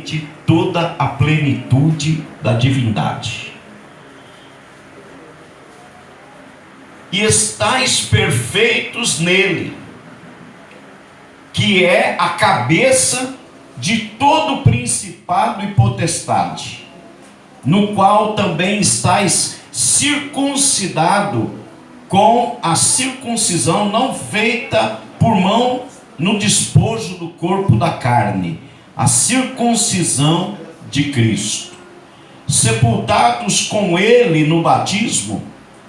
corporalmente toda a plenitude da divindade. E estáis perfeitos nele, que é a cabeça de todo principado e potestade, no qual também estáis circuncidado com a circuncisão não feita por mão no despojo do corpo da carne, a circuncisão de Cristo. Sepultados com ele no batismo,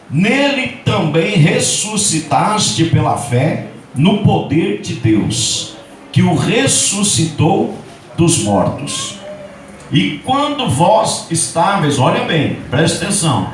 nele também ressuscitaste pela fé no poder de Deus, que o ressuscitou dos mortos. E quando vós estáveis, olha bem, presta atenção,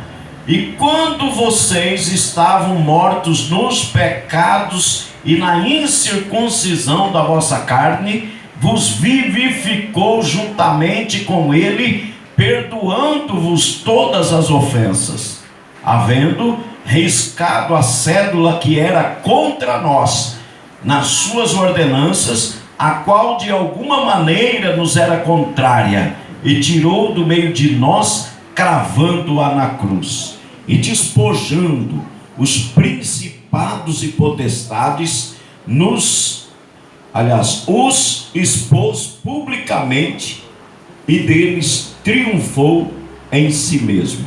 e quando vocês estavam mortos nos pecados e na incircuncisão da vossa carne, vos vivificou juntamente com ele, perdoando-vos todas as ofensas, havendo riscado a cédula que era contra nós, nas suas ordenanças, a qual de alguma maneira nos era contrária, e tirou do meio de nós, cravando-a na cruz, e despojando os principados e potestades, os expôs publicamente, e deles triunfou em si mesmo.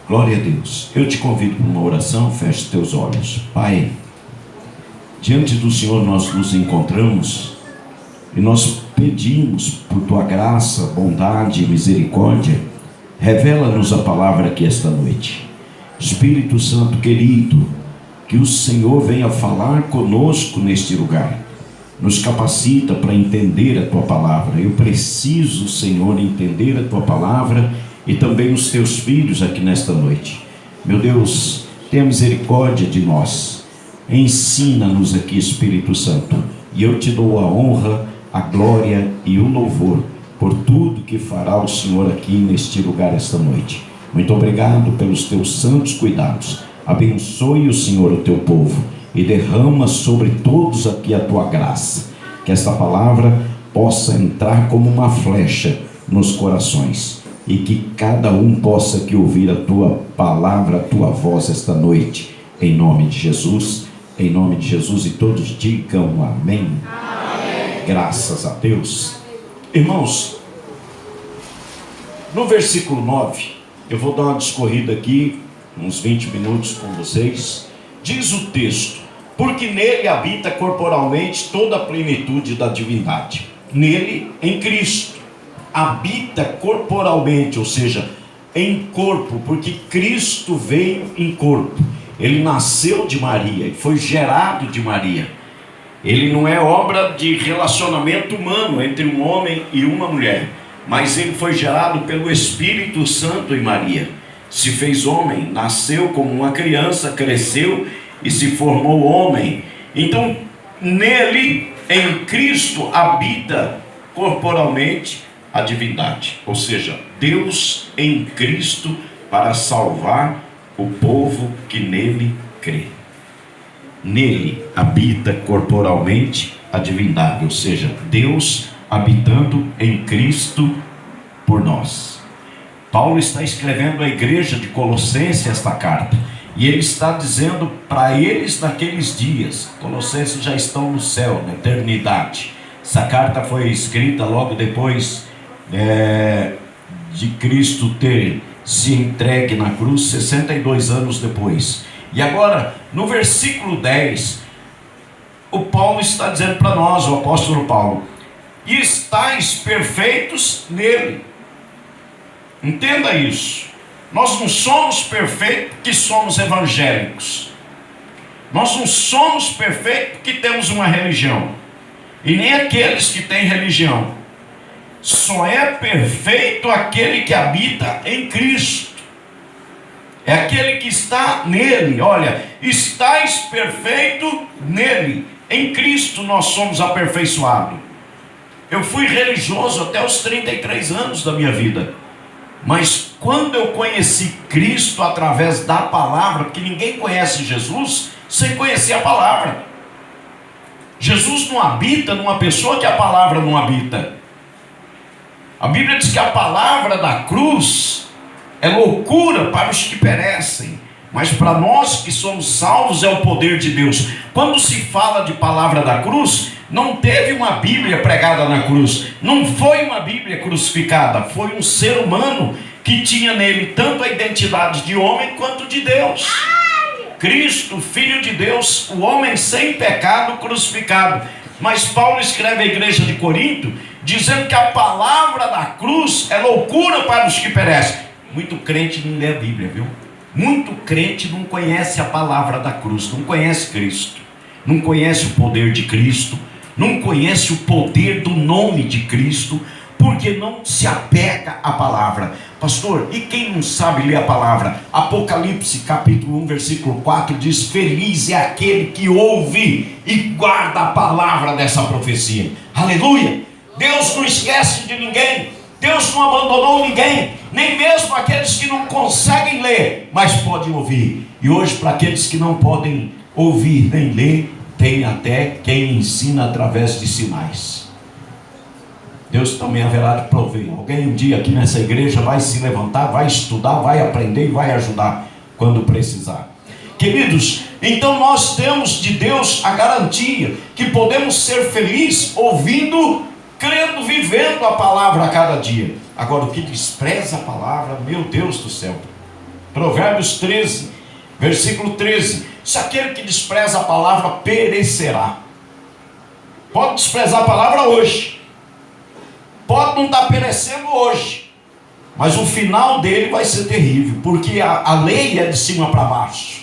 Glória a Deus. Eu te convido para uma oração. Feche teus olhos. Pai, diante do Senhor nós nos encontramos e nós pedimos por tua graça, bondade e misericórdia, revela-nos a palavra aqui esta noite. Espírito Santo querido, que o Senhor venha falar conosco neste lugar, nos capacita para entender a tua palavra. Eu preciso, Senhor, entender a tua palavra e também os teus filhos aqui nesta noite. Meu Deus, tenha misericórdia de nós, ensina-nos aqui, Espírito Santo, e eu te dou a honra, a glória e o louvor por tudo que fará o Senhor aqui neste lugar esta noite. Muito obrigado pelos teus santos cuidados. Abençoe o Senhor o teu povo e derrama sobre todos aqui a tua graça, que esta palavra possa entrar como uma flecha nos corações, e que cada um possa aqui ouvir a tua palavra, a tua voz esta noite, em nome de Jesus, e todos digam amém. Amém. Graças a Deus. Irmãos, no versículo 9, eu vou dar uma discorrida aqui, uns 20 minutos com vocês. Diz o texto: porque nele habita corporalmente toda a plenitude da divindade. Nele, em Cristo, habita corporalmente, ou seja, em corpo, porque Cristo veio em corpo. Ele nasceu de Maria e foi gerado de Maria. Ele não é obra de relacionamento humano entre um homem e uma mulher, mas ele foi gerado pelo Espírito Santo em Maria. Se fez homem, nasceu como uma criança, cresceu e se formou homem. Então, nele, em Cristo, habita corporalmente a divindade, ou seja, Deus em Cristo para salvar o povo que nele crê. Nele habita corporalmente a divindade, ou seja, Deus habitando em Cristo por nós. Paulo está escrevendo à igreja de Colossenses esta carta, e ele está dizendo para eles naqueles dias. Colossenses já estão no céu, na eternidade. Essa carta foi escrita logo depois de Cristo ter se entregue na cruz, 62 anos depois. E agora, no versículo 10, o Paulo está dizendo para nós, o apóstolo Paulo: e estáis perfeitos nele. Entenda isso. Nós não somos perfeitos porque somos evangélicos. Nós não somos perfeitos porque temos uma religião. E nem aqueles que têm religião. Só é perfeito aquele que habita em Cristo. É aquele que está nele. Olha, estáis perfeito nele. Em Cristo nós somos aperfeiçoados. Eu fui religioso até os 33 anos da minha vida. Mas quando eu conheci Cristo através da palavra, porque ninguém conhece Jesus sem conhecer a palavra. Jesus não habita numa pessoa que a palavra não habita. A Bíblia diz que a palavra da cruz é loucura para os que perecem, mas para nós que somos salvos é o poder de Deus. Quando se fala de palavra da cruz, não teve uma Bíblia pregada na cruz, não foi uma Bíblia crucificada, foi um ser humano que tinha nele tanto a identidade de homem quanto de Deus. Cristo, Filho de Deus, o homem sem pecado crucificado. Mas Paulo escreve à igreja de Corinto, dizendo que a palavra da cruz é loucura para os que perecem. Muito crente não lê a Bíblia, viu? Muito crente não conhece a palavra da cruz, não conhece Cristo, não conhece o poder de Cristo, não conhece o poder do nome de Cristo, porque não se apega à palavra. Pastor, e quem não sabe ler a palavra? Apocalipse capítulo 1 versículo 4 diz: feliz é aquele que ouve e guarda a palavra dessa profecia. Aleluia! Deus não esquece de ninguém, Deus não abandonou ninguém, nem mesmo aqueles que não conseguem ler, mas podem ouvir. E hoje, para aqueles que não podem ouvir nem ler, tem até quem ensina através de sinais. Deus também haverá de prover. Alguém um dia aqui nessa igreja vai se levantar, vai estudar, vai aprender e vai ajudar quando precisar. Queridos, então nós temos de Deus a garantia que podemos ser felizes ouvindo, crendo, vivendo a palavra a cada dia. Agora, o que despreza a palavra, meu Deus do céu. Provérbios 13, versículo 13: se aquele que despreza a palavra perecerá. Pode desprezar a palavra hoje, pode não estar perecendo hoje, mas o final dele vai ser terrível, porque a lei é de cima para baixo,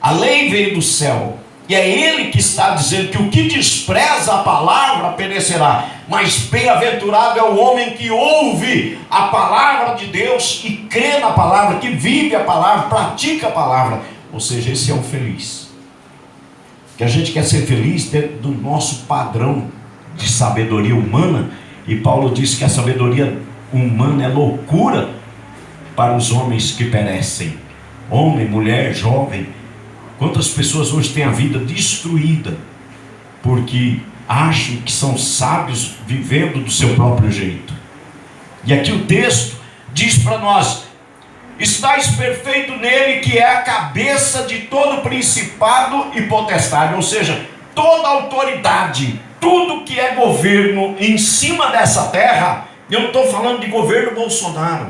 a lei veio do céu, e é ele que está dizendo que o que despreza a palavra perecerá, mas bem-aventurado é o homem que ouve a palavra de Deus e crê na palavra, que vive a palavra, pratica a palavra. Ou seja, esse é o feliz. Que a gente quer ser feliz dentro do nosso padrão de sabedoria humana, e Paulo diz que a sabedoria humana é loucura para os homens que perecem. Homem, mulher, jovem. Quantas pessoas hoje têm a vida destruída porque acham que são sábios vivendo do seu próprio jeito. E aqui o texto diz para nós: estais perfeito nele, que é a cabeça de todo principado e potestade. Ou seja, toda autoridade, tudo que é governo em cima dessa terra. Eu não estou falando de governo Bolsonaro,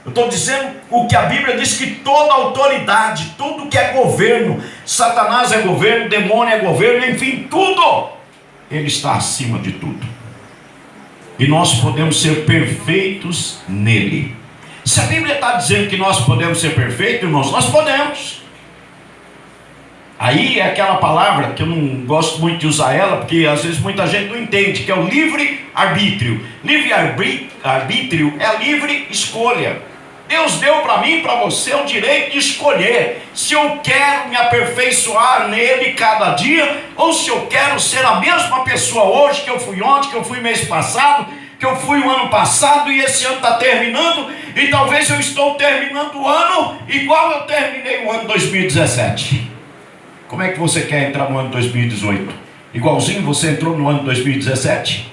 eu estou dizendo o que a Bíblia diz, que toda autoridade, tudo que é governo, Satanás é governo, demônio é governo, enfim, tudo, ele está acima de tudo. E nós podemos ser perfeitos nele. Se a Bíblia está dizendo que nós podemos ser perfeitos, irmãos, nós podemos. Aí é aquela palavra que eu não gosto muito de usar ela, porque às vezes muita gente não entende, que é o livre-arbítrio. Livre-arbítrio é livre escolha. Deus deu para mim e para você o direito de escolher se eu quero me aperfeiçoar nele cada dia, ou se eu quero ser a mesma pessoa hoje que eu fui ontem, que eu fui mês passado, que eu fui o ano passado, e esse ano está terminando, e talvez eu estou terminando o ano igual eu terminei o ano 2017. Como é que você quer entrar no ano 2018? Igualzinho você entrou no ano 2017?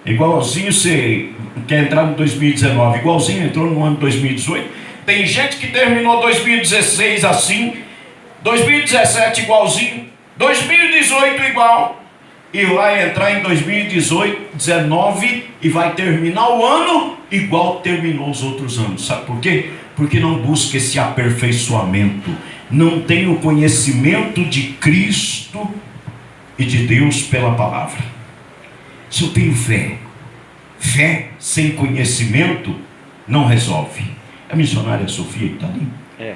Igualzinho você quer entrar no 2019? Igualzinho entrou no ano 2018? Tem gente que terminou 2016 assim, 2017 igualzinho, 2018 igual, e vai entrar em 2018, 19 e vai terminar o ano igual terminou os outros anos. Sabe por quê? Porque não busca esse aperfeiçoamento, não tem o conhecimento de Cristo e de Deus pela palavra. Se eu tenho fé, fé sem conhecimento não resolve. A missionária Sofia está ali? É.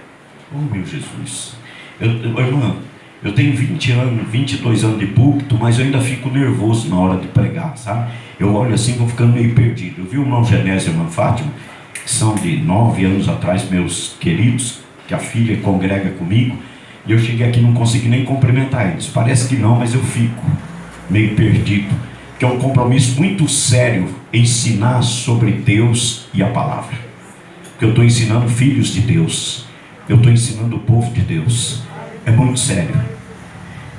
Oh, meu Jesus. Irmã, eu tenho 20 anos, 22 anos de púlpito, mas eu ainda fico nervoso na hora de pregar, sabe? Eu olho assim, vou ficando meio perdido. Eu vi o irmão Genésio e a irmã Fátima, que são de 9 anos atrás, meus queridos, que a filha congrega comigo, e eu cheguei aqui e não consegui nem cumprimentar eles. Parece que não, mas eu fico meio perdido, que é um compromisso muito sério ensinar sobre Deus e a palavra, porque eu estou ensinando filhos de Deus, eu estou ensinando o povo de Deus, é muito sério.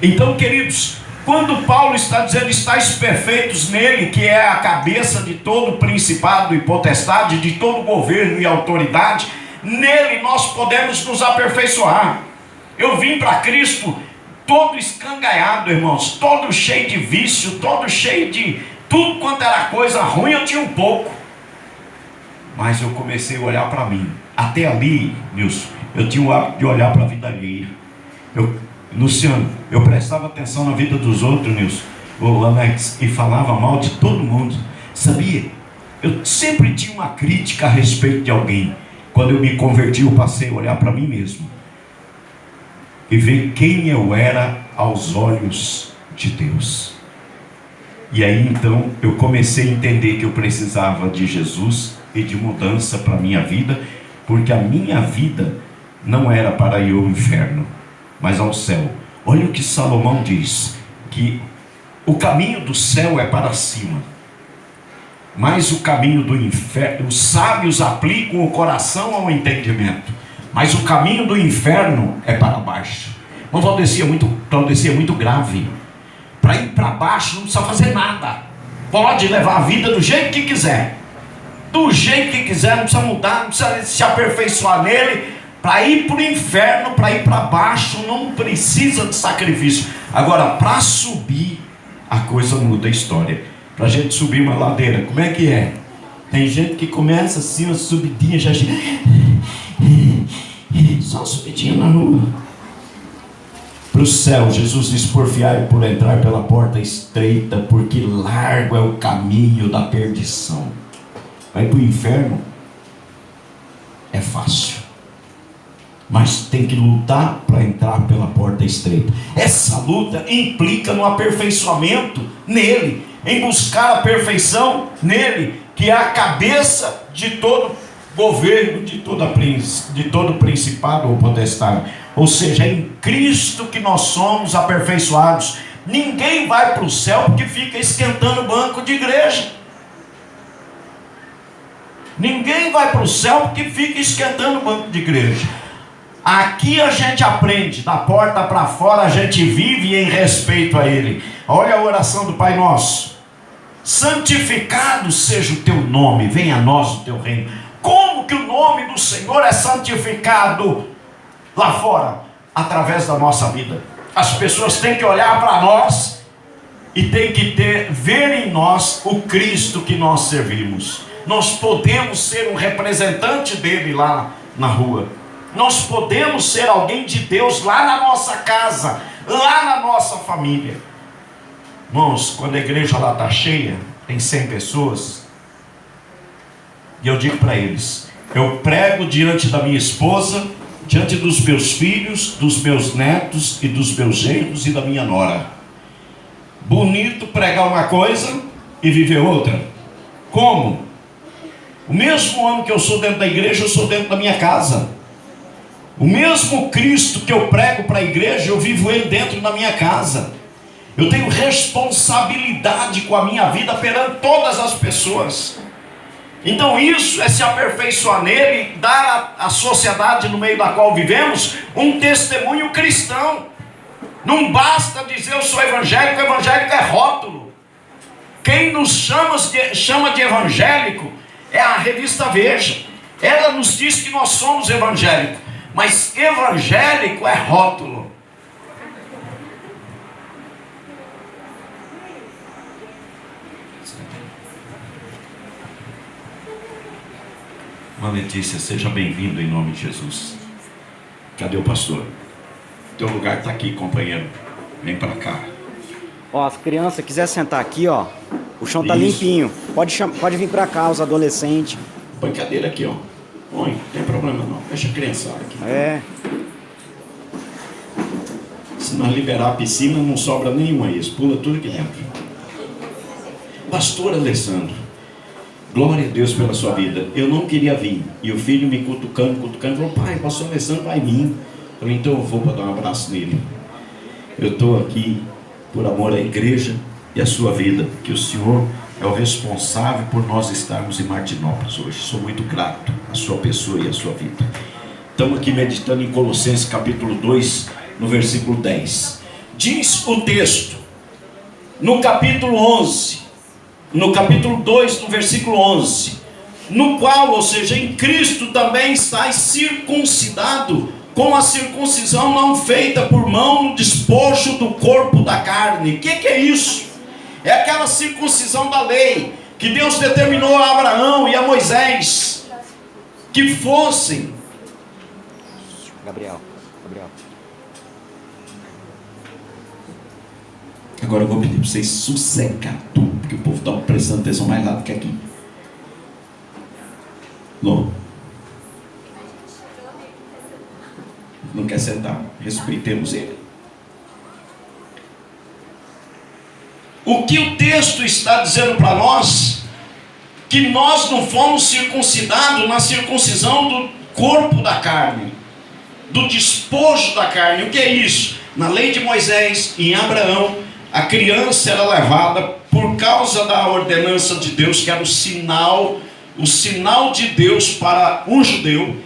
Então, queridos, quando Paulo está dizendo, estáis perfeitos nele, que é a cabeça de todo principado e potestade, de todo governo e autoridade, nele nós podemos nos aperfeiçoar. Eu vim para Cristo todo escangalhado, irmãos, todo cheio de vício, todo cheio de tudo quanto era coisa ruim, eu tinha um pouco. Mas eu comecei a olhar para mim. Até ali, Nilson, eu tinha o hábito de olhar para a vida alheia. Luciano, eu prestava atenção na vida dos outros, Nilson, o Alex, e falava mal de todo mundo. Sabia? Eu sempre tinha uma crítica a respeito de alguém. Quando eu me converti, eu passei a olhar para mim mesmo e ver quem eu era aos olhos de Deus. E aí então eu comecei a entender que eu precisava de Jesus e de mudança para a minha vida, porque a minha vida não era para ir ao inferno, mas ao céu. Olha o que Salomão diz, que o caminho do céu é para cima, mas o caminho do inferno, os sábios aplicam o coração ao entendimento, mas o caminho do inferno é para baixo. Uma valdecia muito grave. Para ir para baixo não precisa fazer nada, pode levar a vida do jeito que quiser, do jeito que quiser, não precisa mudar, não precisa se aperfeiçoar nele. Para ir para o inferno, para ir para baixo, não precisa de sacrifício. Agora, para subir, a coisa muda a história. Para a gente subir uma ladeira, como é que é? Tem gente que começa assim, uma subidinha, já só uma subidinha na rua. Para o céu, Jesus diz, porfiai por entrar pela porta estreita, porque largo é o caminho da perdição. Vai para o inferno, é fácil, mas tem que lutar para entrar pela porta estreita. Essa luta implica no aperfeiçoamento nele, em buscar a perfeição nele, que é a cabeça de todo governo, de todo principado ou potestade. Ou seja, é em Cristo que nós somos aperfeiçoados. Ninguém vai para o céu porque fica esquentando banco de igreja. Ninguém vai para o céu porque fica esquentando banco de igreja. Aqui a gente aprende, da porta para fora a gente vive em respeito a Ele. Olha a oração do Pai Nosso. Santificado seja o teu nome, venha a nós o teu reino. Como que o nome do Senhor é santificado lá fora? Através da nossa vida. As pessoas têm que olhar para nós e têm que ver em nós o Cristo que nós servimos. Nós podemos ser um representante dele lá na rua. Nós podemos ser alguém de Deus lá na nossa casa, lá na nossa família. Irmãos, quando a igreja lá está cheia, tem 100 pessoas, e eu digo para eles, eu prego diante da minha esposa, diante dos meus filhos, dos meus netos e dos meus genros e da minha nora. Bonito pregar uma coisa e viver outra. Como? O mesmo ano que eu sou dentro da igreja, eu sou dentro da minha casa. O mesmo Cristo que eu prego para a igreja, eu vivo Ele dentro da minha casa. Eu tenho responsabilidade com a minha vida perante todas as pessoas. Então isso é se aperfeiçoar nele, dar à sociedade no meio da qual vivemos um testemunho cristão. Não basta dizer eu sou evangélico, evangélico é rótulo. Quem nos chama de evangélico é a revista Veja. Ela nos diz que nós somos evangélicos, mas evangélico é rótulo. Uma Letícia, seja bem-vindo em nome de Jesus. Cadê o pastor? Teu lugar está aqui, companheiro. Vem para cá. Ó, as crianças quiser sentar aqui, ó, o chão tá limpinho. Pode vir para cá, os adolescentes. Põe cadeira aqui, ó. Põe, não tem problema não. Deixa a criançada aqui. É. Se nós liberar a piscina, não sobra nenhuma aí. Pula tudo aqui dentro. Pastor Alessandro, glória a Deus pela sua vida. Eu não queria vir. E o filho me cutucando, falou, pai, pastor Alessandro vai vir. Eu falei, então eu vou para dar um abraço nele. Eu estou aqui por amor à igreja e à sua vida, que o Senhor é o responsável por nós estarmos em Martinópolis hoje. Sou muito grato à sua pessoa e à sua vida. Estamos aqui meditando em Colossenses capítulo 2, no versículo 10. Diz o texto, no capítulo 11, no capítulo 2, no versículo 11, no qual, ou seja, em Cristo também estáis circuncidado, com a circuncisão não feita por mão no despojo do corpo da carne. O que é isso? É aquela circuncisão da lei, que Deus determinou a Abraão e a Moisés, que fossem. Gabriel. Agora eu vou pedir para vocês sossegar tudo, porque o povo está prestando atenção mais lá do que aqui. Lô. Não quer sentar? Respeitemos ele. O que o texto está dizendo para nós? Que nós não fomos circuncidados na circuncisão do corpo da carne, do despojo da carne. O que é isso? Na lei de Moisés, em Abraão, a criança era levada por causa da ordenança de Deus, que era o sinal de Deus para um judeu.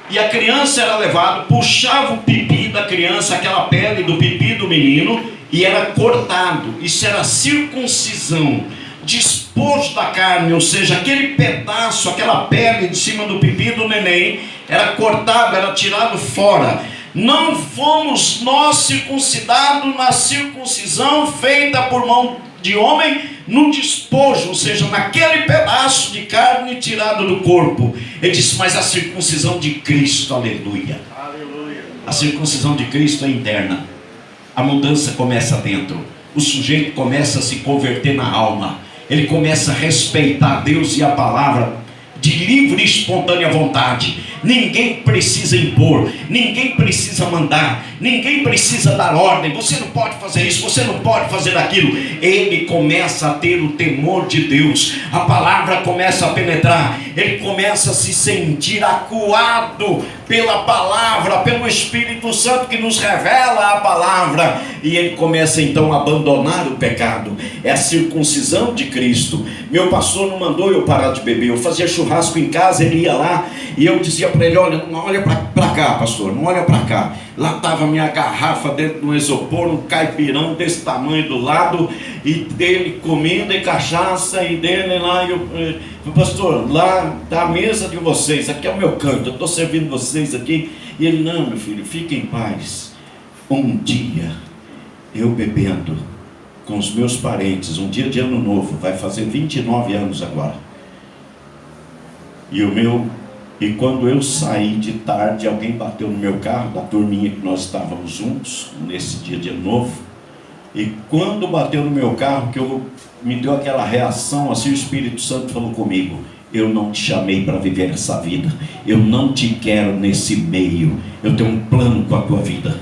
E a criança era levada, puxava o pipi da criança, aquela pele do pipi do menino, e era cortado. Isso era circuncisão, despojo da carne, ou seja, aquele pedaço, aquela pele de cima do pipi do neném, era cortado, era tirado fora. Não fomos nós circuncidados na circuncisão feita por mão de homem, no despojo, ou seja, naquele pedaço de carne tirado do corpo. Ele disse, mas a circuncisão de Cristo, aleluia. A circuncisão de Cristo é interna. A mudança começa dentro. O sujeito começa a se converter na alma. Ele começa a respeitar Deus e a palavra de livre e espontânea vontade. Ninguém precisa impor, ninguém precisa mandar, ninguém precisa dar ordem. Você não pode fazer isso, você não pode fazer aquilo. Ele começa a ter o temor de Deus. A palavra começa a penetrar. Ele começa a se sentir acuado pela palavra, pelo Espírito Santo que nos revela a palavra. E ele começa então a abandonar o pecado. É a circuncisão de Cristo. Meu pastor não mandou eu parar de beber. Eu fazia churrasco em casa, ele ia lá e eu dizia para ele, olha, não olha para cá, pastor, não olha para cá. Lá estava minha garrafa dentro de um isopor, um caipirão desse tamanho do lado, e dele comida e cachaça, e dele lá, pastor, lá está a mesa de vocês, aqui é o meu canto, eu estou servindo vocês aqui. E ele, não, meu filho, fique em paz. Um dia, eu bebendo com os meus parentes, um dia de ano novo, vai fazer 29 anos agora. E quando eu saí de tarde, alguém bateu no meu carro, da turminha que nós estávamos juntos, nesse dia de ano novo. E quando bateu no meu carro, que me deu aquela reação, assim o Espírito Santo falou comigo, eu não te chamei para viver essa vida, eu não te quero nesse meio, eu tenho um plano com a tua vida.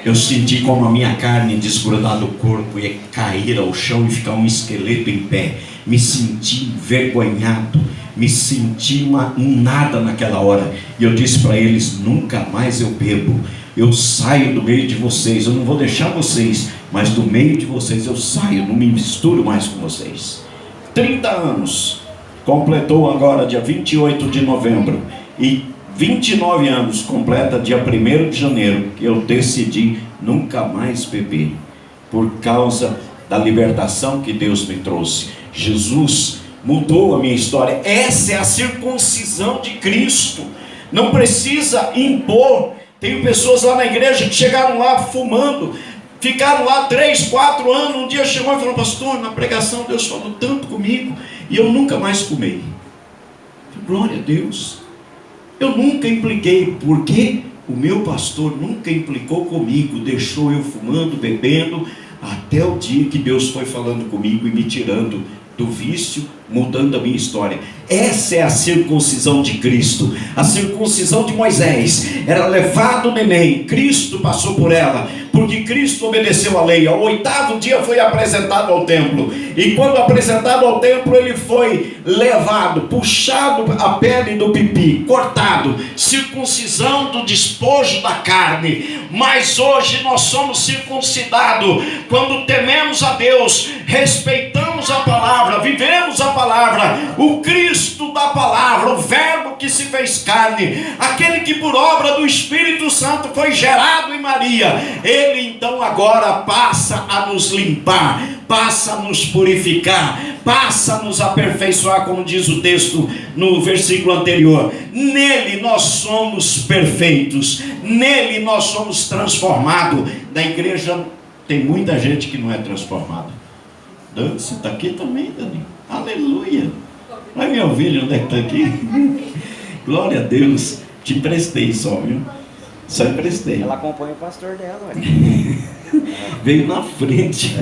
Eu senti como a minha carne desgrudar do corpo ia cair ao chão e ficar um esqueleto em pé. Me senti envergonhado, me senti um nada naquela hora. E eu disse para eles, nunca mais eu bebo. Eu saio do meio de vocês, eu não vou deixar vocês, mas do meio de vocês eu saio, não me misturo mais com vocês. 30 anos, completou agora dia 28 de novembro, e 29 anos completa dia 1º de janeiro, que eu decidi nunca mais beber, por causa da libertação que Deus me trouxe. Jesus mudou a minha história. Essa é a circuncisão de Cristo. Não precisa impor. Tem pessoas lá na igreja que chegaram lá fumando, ficaram lá 3, 4 anos. Um dia chegou e falou, pastor, na pregação Deus falou tanto comigo e eu nunca mais fumei. Glória a Deus. Eu nunca impliquei, porque o meu pastor nunca implicou comigo, deixou eu fumando, bebendo, até o dia que Deus foi falando comigo e me tirando do vício, mudando a minha história. Essa é a circuncisão de Cristo. A circuncisão de Moisés era levado o neném, Cristo passou por ela, porque Cristo obedeceu a lei. Ao 8º dia foi apresentado ao templo, e quando apresentado ao templo, ele foi levado, puxado a pele do pipi, cortado, circuncisão do despojo da carne. Mas hoje nós somos circuncidados quando tememos a Deus, respeitamos a palavra, vivemos a palavra, o Cristo da palavra, o Verbo que se fez carne, aquele que por obra do Espírito Santo foi gerado em Maria, ele então agora passa a nos limpar, passa a nos purificar, passa a nos aperfeiçoar, como diz o texto no versículo anterior. Nele nós somos perfeitos, nele nós somos transformados. Na igreja tem muita gente que não é transformada. Dani, você está aqui também, Dani? Aleluia! Vai minha ovelha, onde é que está aqui? Glória a Deus. Te emprestei só, viu? Só emprestei. Ela acompanha o pastor dela, ué. Veio na frente.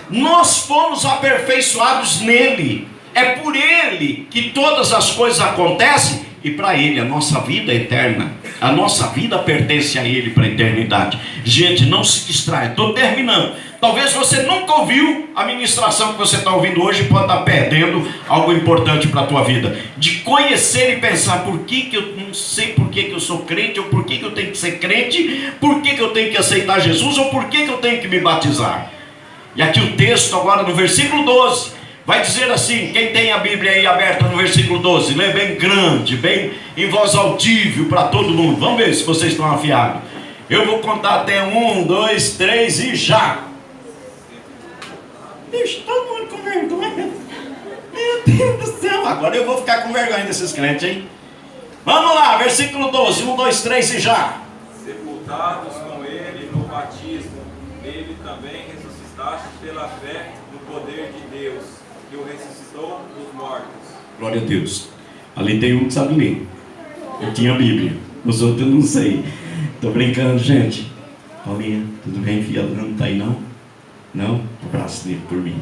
Nós fomos aperfeiçoados nele. É por ele que todas as coisas acontecem. E para ele, a nossa vida é eterna. A nossa vida pertence a ele para a eternidade. Gente, não se distraia. Estou terminando. Talvez você nunca ouviu a ministração que você está ouvindo hoje, pode estar perdendo algo importante para a tua vida. De conhecer e pensar, por que eu não sei por que eu sou crente, ou por que eu tenho que ser crente, por que eu tenho que aceitar Jesus, ou por que eu tenho que me batizar. E aqui o texto agora no versículo 12, vai dizer assim, quem tem a Bíblia aí aberta no versículo 12, lê bem grande, bem em voz audível para todo mundo. Vamos ver se vocês estão afiados. Eu vou contar até 1, 2, 3 e já. Deixa todo mundo com vergonha. Meu Deus do céu. Agora eu vou ficar com vergonha desses crentes, hein? Vamos lá, versículo 12. 1, 2, 3 e já. Sepultados com ele no batismo, nele também ressuscitaste pela fé no poder de Deus, que o ressuscitou dos mortos. Glória a Deus. Ali tem um que sabe ler. Eu tinha a Bíblia. Os outros eu não sei. Tô brincando, gente. Paulinha, tudo bem, filha? Não tá aí não? Não? Um abraço dele por mim.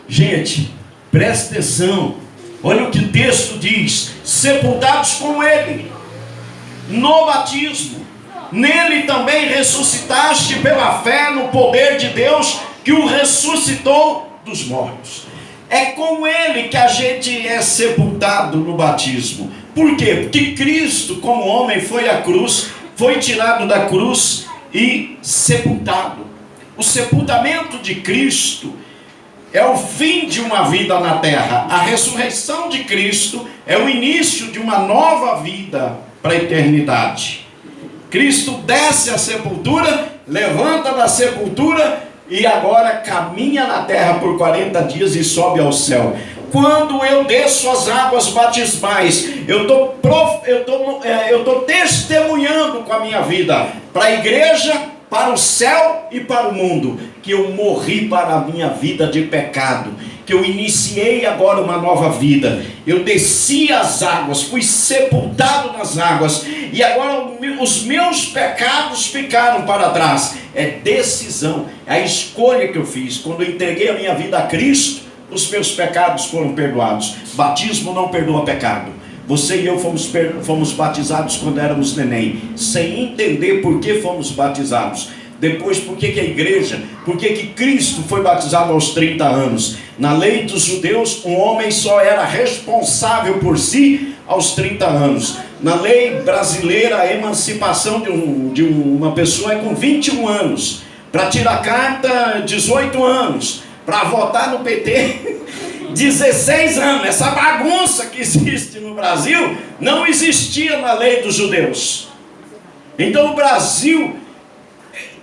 Gente, presta atenção. Olha o que o texto diz: sepultados com ele no batismo, nele também ressuscitaste pela fé no poder de Deus, que o ressuscitou dos mortos. É com ele que a gente é sepultado no batismo. Por quê? Porque Cristo, como homem, foi à cruz, foi tirado da cruz e sepultado. O sepultamento de Cristo é o fim de uma vida na terra. A ressurreição de Cristo é o início de uma nova vida para a eternidade. Cristo desce à sepultura, levanta da sepultura e agora caminha na terra por 40 dias e sobe ao céu. Quando eu desço as águas batismais, eu estou testemunhando com a minha vida para a igreja, para o céu e para o mundo, que eu morri para a minha vida de pecado, que eu iniciei agora uma nova vida. Eu desci as águas, fui sepultado nas águas, e agora os meus pecados ficaram para trás. É decisão, é a escolha que eu fiz. Quando eu entreguei a minha vida a Cristo, os meus pecados foram perdoados. Batismo não perdoa pecado. Você e eu fomos batizados quando éramos neném, sem entender por que fomos batizados. Depois, por que a igreja, por que Cristo foi batizado aos 30 anos? Na lei dos judeus, um homem só era responsável por si aos 30 anos. Na lei brasileira, a emancipação de uma pessoa é com 21 anos. Para tirar carta, 18 anos. Para votar no PT, 16 anos. Essa bagunça que existe no Brasil não existia na lei dos judeus. Então o Brasil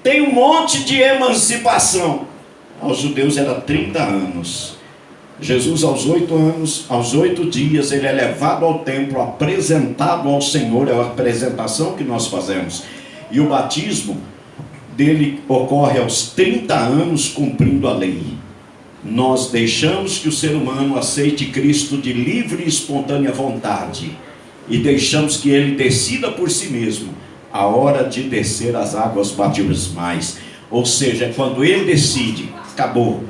tem um monte de emancipação. Aos judeus era 30 anos. Jesus aos 8 anos, aos 8 dias, ele é levado ao templo, apresentado ao Senhor. É a apresentação que nós fazemos. E o batismo dele ocorre aos 30 anos, cumprindo a lei. Nós deixamos que o ser humano aceite Cristo de livre e espontânea vontade, e deixamos que ele decida por si mesmo a hora de descer as águas batismais. Ou seja, quando ele decide, acabou,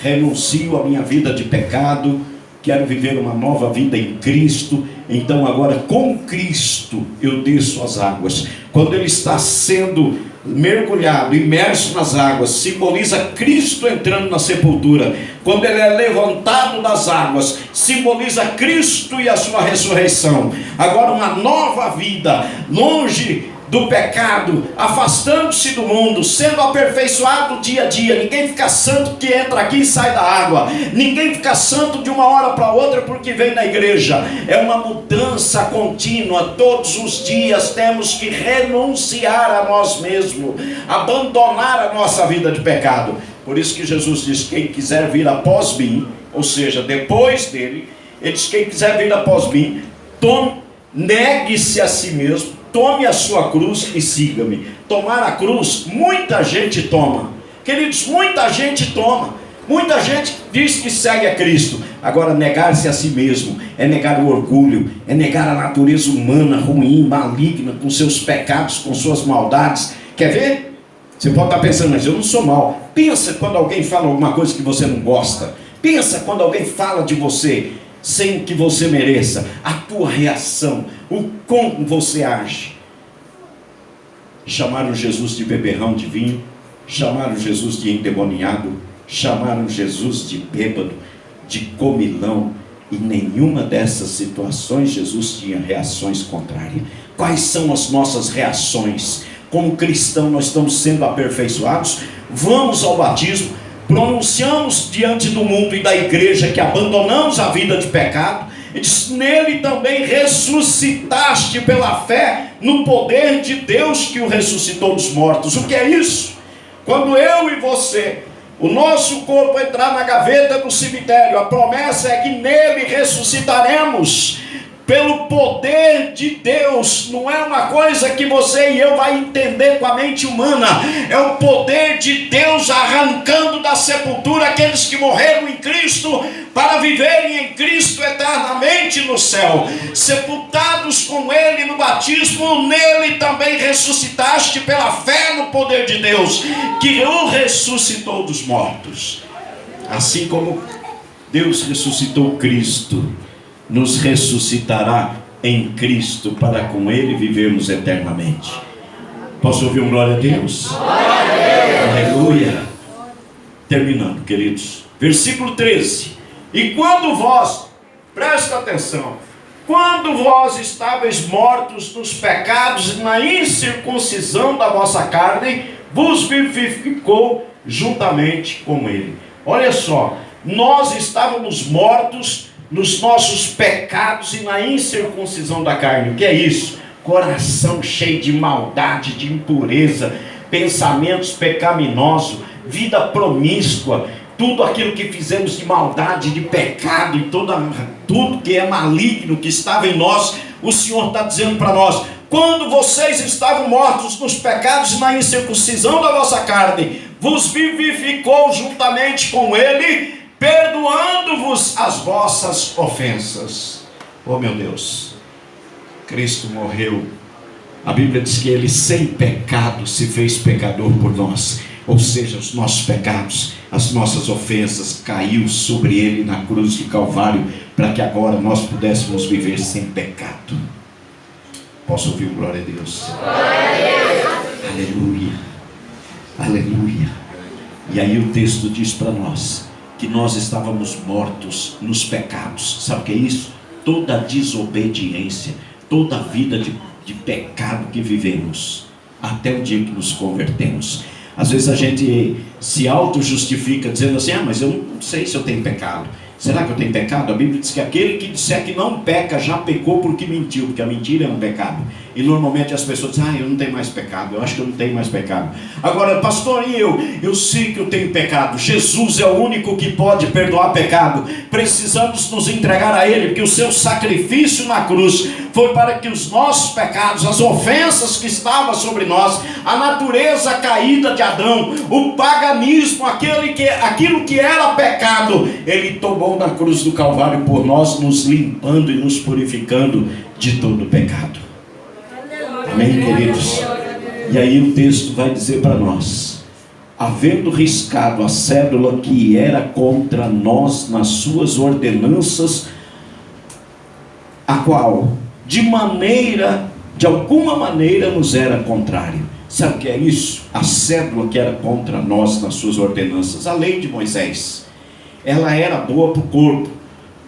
renuncio à minha vida de pecado, quero viver uma nova vida em Cristo. Então agora com Cristo eu desço as águas. Quando ele está sendo mergulhado, imerso nas águas, simboliza Cristo entrando na sepultura. Quando ele é levantado das águas, simboliza Cristo e a sua ressurreição. Agora uma nova vida, longe do pecado, afastando-se do mundo, sendo aperfeiçoado dia a dia. Ninguém fica santo que entra aqui e sai da água. Ninguém fica santo de uma hora para outra porque vem na igreja. É uma mudança contínua. Todos os dias temos que renunciar a nós mesmos, abandonar a nossa vida de pecado. Por isso que Jesus diz: quem quiser vir após mim, ou seja, depois dele, ele diz: quem quiser vir após mim, negue-se a si mesmo, tome a sua cruz e siga-me. Tomar a cruz, muita gente toma. Queridos, muita gente toma. Muita gente diz que segue a Cristo. Agora, negar-se a si mesmo é negar o orgulho, é negar a natureza humana, ruim, maligna, com seus pecados, com suas maldades. Quer ver? Você pode estar pensando: mas eu não sou mau. Pensa quando alguém fala alguma coisa que você não gosta. Pensa quando alguém fala de você sem que você mereça. A tua reação, o como você age. Chamaram Jesus de beberrão de vinho, chamaram Jesus de endemoniado, chamaram Jesus de bêbado, de comilão. E nenhuma dessas situações Jesus tinha reações contrárias. Quais são as nossas reações? Como cristão, nós estamos sendo aperfeiçoados. Vamos ao batismo, pronunciamos diante do mundo e da igreja que abandonamos a vida de pecado. Ele diz: nele também ressuscitaste pela fé no poder de Deus que o ressuscitou dos mortos. O que é isso? Quando eu e você, o nosso corpo entrar na gaveta do cemitério, a promessa é que nele ressuscitaremos pelo poder de Deus. Não é uma coisa que você e eu vai entender com a mente humana. É o poder de Deus arrancando da sepultura aqueles que morreram em Cristo para viverem em Cristo eternamente no céu. Sepultados com Ele no batismo, nele também ressuscitaste pela fé no poder de Deus que o ressuscitou dos mortos. Assim como Deus ressuscitou Cristo, nos ressuscitará em Cristo para com Ele vivermos eternamente. Posso ouvir um glória a Deus? Glória a Deus! Aleluia! Terminando, queridos, versículo 13: e quando vós, presta atenção, quando vós estáveis mortos nos pecados e na incircuncisão da vossa carne, vos vivificou juntamente com Ele. Olha só, nós estávamos mortos nos nossos pecados e na incircuncisão da carne. O que é isso? Coração cheio de maldade, de impureza, pensamentos pecaminosos, vida promíscua, tudo aquilo que fizemos de maldade, de pecado, e tudo que é maligno que estava em nós. O Senhor está dizendo para nós: quando vocês estavam mortos nos pecados e na incircuncisão da vossa carne, vos vivificou juntamente com Ele, perdoando-vos as vossas ofensas. Oh meu Deus, Cristo morreu. A Bíblia diz que Ele sem pecado se fez pecador por nós. Ou seja, os nossos pecados, as nossas ofensas caiu sobre Ele na cruz do Calvário, para que agora nós pudéssemos viver sem pecado. Posso ouvir um glória a Deus? Glória a Deus! Aleluia, aleluia. E aí o texto diz para nós que nós estávamos mortos nos pecados. Sabe o que é isso? Toda desobediência, toda vida de pecado que vivemos, até o dia que nos convertemos. Às vezes a gente se auto-justifica dizendo assim: mas eu não sei se eu tenho pecado. Será que eu tenho pecado? A Bíblia diz que aquele que disser que não peca já pecou porque mentiu, porque a mentira é um pecado. E normalmente as pessoas dizem: eu não tenho mais pecado, eu acho que eu não tenho mais pecado. Agora, pastor, e eu sei que eu tenho pecado. Jesus é o único que pode perdoar pecado. Precisamos nos entregar a Ele, porque o seu sacrifício na cruz foi para que os nossos pecados, as ofensas que estavam sobre nós, a natureza caída de Adão, o paganismo, aquilo que era pecado, Ele tomou na cruz do Calvário por nós, nos limpando e nos purificando de todo pecado. Amém, queridos? E aí o texto vai dizer para nós: havendo riscado a cédula que era contra nós nas suas ordenanças, a qual de alguma maneira nos era contrário. Sabe o que é isso? A cédula que era contra nós nas suas ordenanças, a lei de Moisés, ela era boa para o corpo.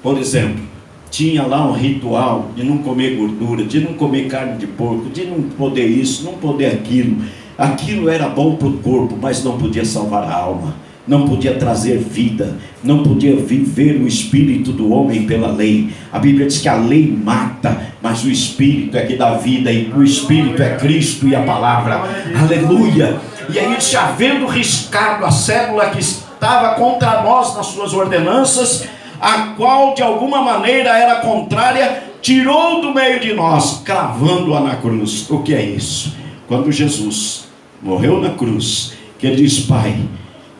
Por exemplo, tinha lá um ritual de não comer gordura, de não comer carne de porco, de não poder isso, não poder aquilo. Aquilo era bom para o corpo, mas não podia salvar a alma, não podia trazer vida, não podia viver o espírito do homem pela lei. A Bíblia diz que a lei mata, mas o espírito é que dá vida, e o espírito é Cristo e a palavra. Aleluia! E aí, se havendo riscado a cédula que estava contra nós nas suas ordenanças, a qual de alguma maneira era contrária, tirou do meio de nós, cravando-a na cruz. O que é isso? Quando Jesus morreu na cruz, que ele diz: Pai,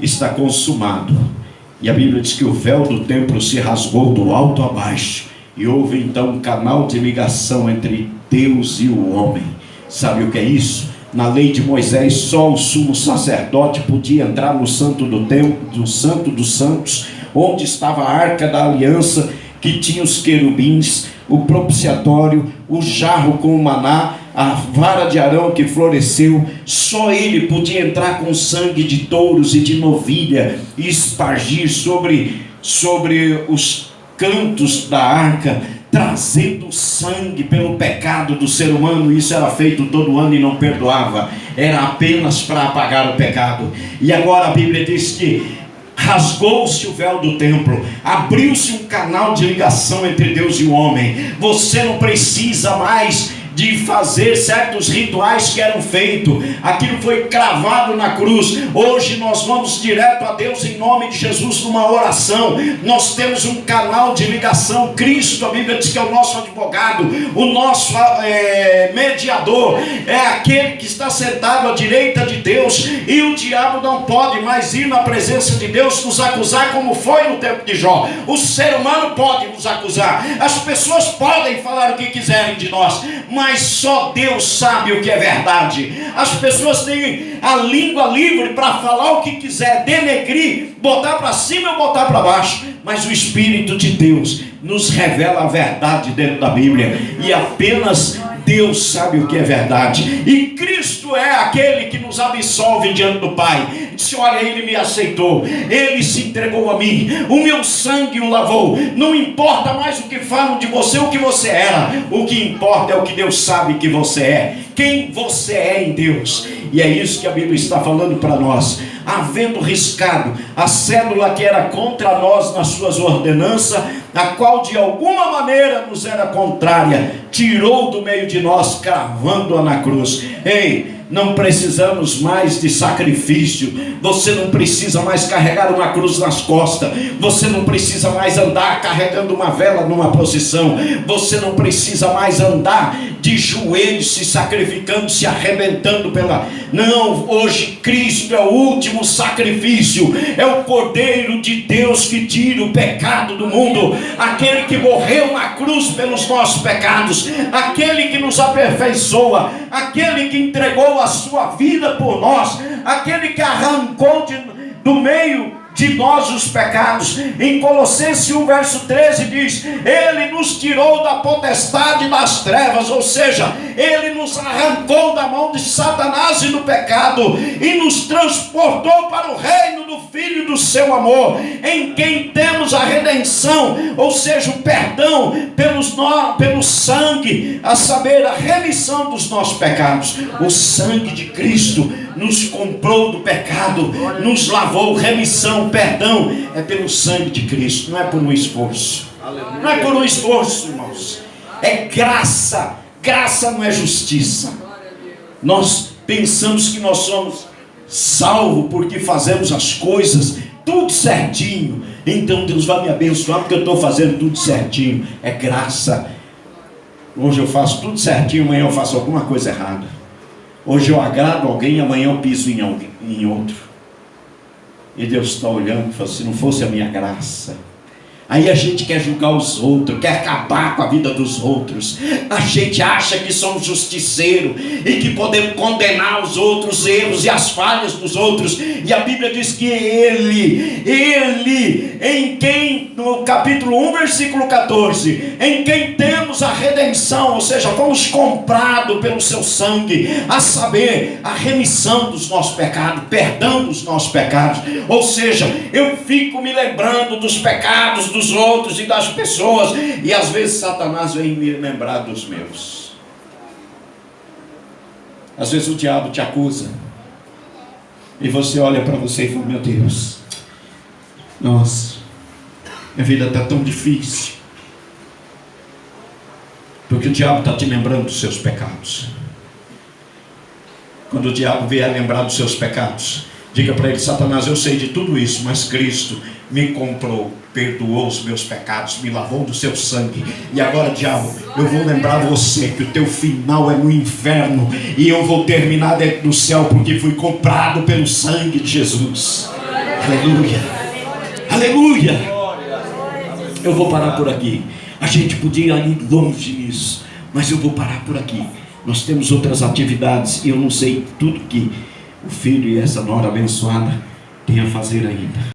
está consumado. E a Bíblia diz que o véu do templo se rasgou do alto a baixo, e houve então um canal de ligação entre Deus e o homem. Sabe o que é isso? Na lei de Moisés, só o sumo sacerdote podia entrar no santo do templo, do santo dos santos, onde estava a arca da aliança, que tinha os querubins, o propiciatório, o jarro com o maná, a vara de Arão que floresceu. Só ele podia entrar com sangue de touros e de novilha e espargir sobre os cantos da arca, trazendo sangue pelo pecado do ser humano. Isso era feito todo ano e não perdoava, era apenas para apagar o pecado. E agora a Bíblia diz que rasgou-se o véu do templo, abriu-se um canal de ligação entre Deus e o homem. Você não precisa mais de fazer certos rituais que eram feitos, aquilo foi cravado na cruz. Hoje nós vamos direto a Deus em nome de Jesus numa oração. Nós temos um canal de ligação. Cristo, a Bíblia diz que é o nosso advogado, o nosso mediador, é aquele que está sentado à direita de Deus, e o diabo não pode mais ir na presença de Deus nos acusar como foi no tempo de Jó. O ser humano pode nos acusar, as pessoas podem falar o que quiserem de nós, mas só Deus sabe o que é verdade. As pessoas têm a língua livre para falar o que quiser, denegrir, botar para cima ou botar para baixo, mas o Espírito de Deus nos revela a verdade dentro da Bíblia, e apenas Deus sabe o que é verdade. E Cristo é aquele que nos absolve diante do Pai. Disse: olha, Ele me aceitou, Ele se entregou a mim, o meu sangue o lavou. Não importa mais o que falam de você, o que você era. O que importa é o que Deus sabe que você é, quem você é em Deus. E é isso que a Bíblia está falando para nós. Havendo riscado a cédula que era contra nós nas suas ordenanças, a qual de alguma maneira nos era contrária, tirou do meio de nós, cravando-a na cruz. Ei, não precisamos mais de sacrifício. Você não precisa mais carregar uma cruz nas costas. Você não precisa mais andar carregando uma vela numa procissão. Você não precisa mais andar de joelhos, se sacrificando, se arrebentando pela... Não, hoje Cristo é o último sacrifício. É o Cordeiro de Deus que tira o pecado do mundo, aquele que morreu na cruz pelos nossos pecados, aquele que nos aperfeiçoa, aquele que entregou a sua vida por nós, aquele que arrancou do meio de nós os pecados. Em Colossenses 1 verso 13 diz: Ele nos tirou da potestade das trevas, ou seja, Ele nos arrancou da mão de Satanás e do pecado, e nos transportou para o reino do Filho do seu amor, em quem temos a redenção, ou seja, o perdão pelo sangue, a saber, a remissão dos nossos pecados. O sangue de Cristo nos comprou do pecado, nos lavou. Remissão, perdão, é pelo sangue de Cristo, não é por um esforço. Não é por um esforço, irmãos, é graça. Graça não é justiça. Nós pensamos que nós somos salvos porque fazemos as coisas tudo certinho, então Deus vai me abençoar porque eu estou fazendo tudo certinho. É graça. Hoje eu faço tudo certinho, amanhã eu faço alguma coisa errada. Hoje eu agrado alguém, amanhã eu piso em outro. E Deus está olhando e fala: se não fosse a minha graça. Aí a gente quer julgar os outros, quer acabar com a vida dos outros. A gente acha que somos justiceiros e que podemos condenar os outros erros e as falhas dos outros. E a Bíblia diz que Ele, em quem, no capítulo 1, versículo 14, em quem temos a redenção, ou seja, fomos comprados pelo seu sangue, a saber, a remissão dos nossos pecados, perdão dos nossos pecados. Ou seja, eu fico me lembrando dos pecados dos outros e das pessoas, e às vezes Satanás vem me lembrar dos meus. Às vezes o diabo te acusa, e você olha para você e fala: meu Deus, nossa, minha vida está tão difícil. Porque o diabo está te lembrando dos seus pecados. Quando o diabo vier lembrar dos seus pecados, diga para ele: Satanás, eu sei de tudo isso, mas Cristo me comprou, perdoou os meus pecados, me lavou do seu sangue. E agora, diabo, eu vou lembrar você que o teu final é no inferno, e eu vou terminar dentro do céu, porque fui comprado pelo sangue de Jesus. Aleluia, aleluia. Eu vou parar por aqui. A gente podia ir longe nisso, mas eu vou parar por aqui. Nós temos outras atividades e eu não sei tudo que o filho e essa nora abençoada têm a fazer ainda.